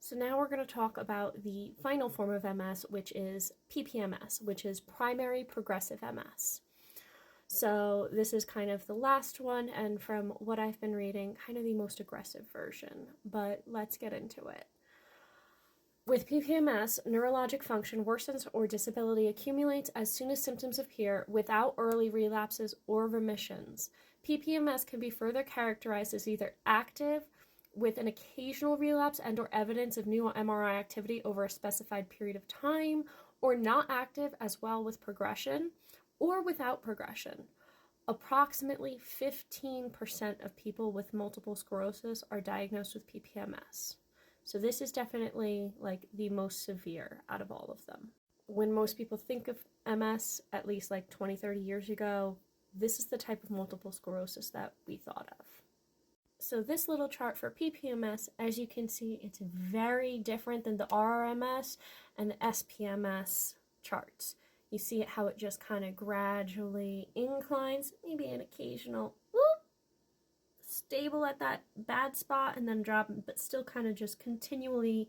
So now we're going to talk about the final form of MS, which is PPMS, which is primary progressive MS. So this is kind of the last one, and from what I've been reading, kind of the most aggressive version, but let's get into it. With PPMS, neurologic function worsens or disability accumulates as soon as symptoms appear without early relapses or remissions. PPMS can be further characterized as either active, with an occasional relapse and or evidence of new MRI activity over a specified period of time, or not active as well with progression, or without progression. Approximately 15% of people with multiple sclerosis are diagnosed with PPMS. So this is definitely like the most severe out of all of them. When most people think of MS, at least like 20, 30 years ago, this is the type of multiple sclerosis that we thought of. So this little chart for PPMS, as you can see, it's very different than the RRMS and the SPMS charts. You see how it just kind of gradually inclines, maybe an occasional whoop, stable at that bad spot and then drop, but still kind of just continually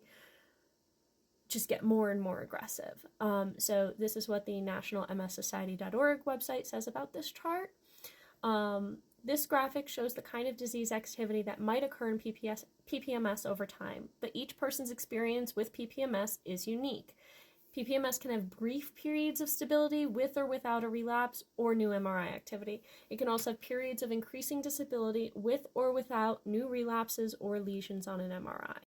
just get more and more aggressive. So this is what the National MS Society.org website says about this chart. This graphic shows the kind of disease activity that might occur in PPMS over time, but each person's experience with PPMS is unique. PPMS can have brief periods of stability with or without a relapse or new MRI activity. It can also have periods of increasing disability with or without new relapses or lesions on an MRI.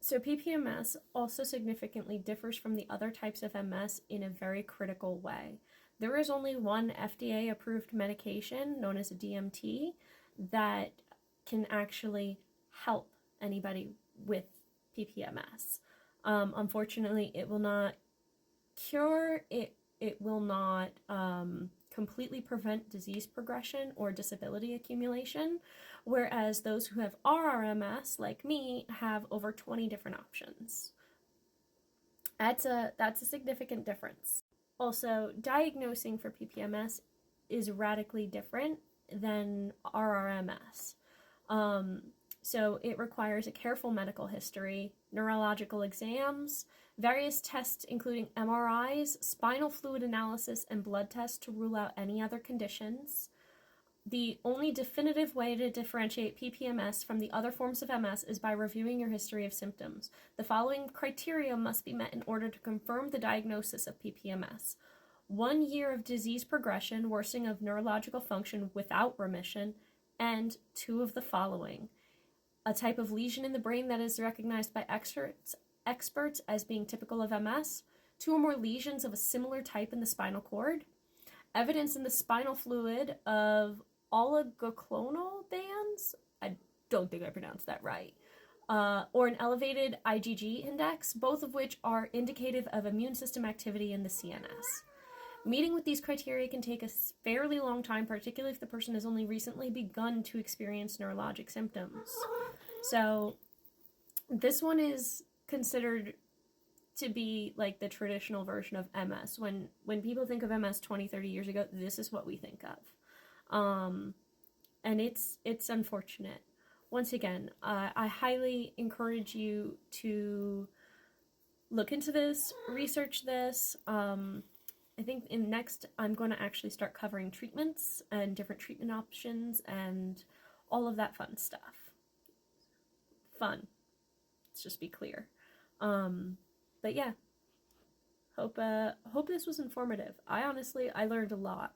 So PPMS also significantly differs from the other types of MS in a very critical way. There is only one FDA-approved medication, known as a DMT, that can actually help anybody with PPMS. Unfortunately, it will not cure, it will not completely prevent disease progression or disability accumulation, whereas those who have RRMS, like me, have over 20 different options. That's a significant difference. Also, diagnosing for PPMS is radically different than RRMS. So it requires a careful medical history, neurological exams, various tests including MRIs, spinal fluid analysis, and blood tests to rule out any other conditions. The only definitive way to differentiate PPMS from the other forms of MS is by reviewing your history of symptoms. The following criteria must be met in order to confirm the diagnosis of PPMS. 1 year of disease progression, worsening of neurological function without remission, and 2 of the following. A type of lesion in the brain that is recognized by experts as being typical of MS, 2 or more lesions of a similar type in the spinal cord, evidence in the spinal fluid of oligoclonal bands, I don't think I pronounced that right, or an elevated IgG index, both of which are indicative of immune system activity in the CNS. Meeting with these criteria can take a fairly long time, particularly if the person has only recently begun to experience neurologic symptoms. So this one is considered to be like the traditional version of MS. When people think of MS 20, 30 years ago, this is what we think of. And it's unfortunate. Once again, I highly encourage you to look into this, research this. I think next I'm going to actually start covering treatments and different treatment options and all of that fun stuff. Fun. Let's just be clear. But yeah, hope this was informative. I learned a lot.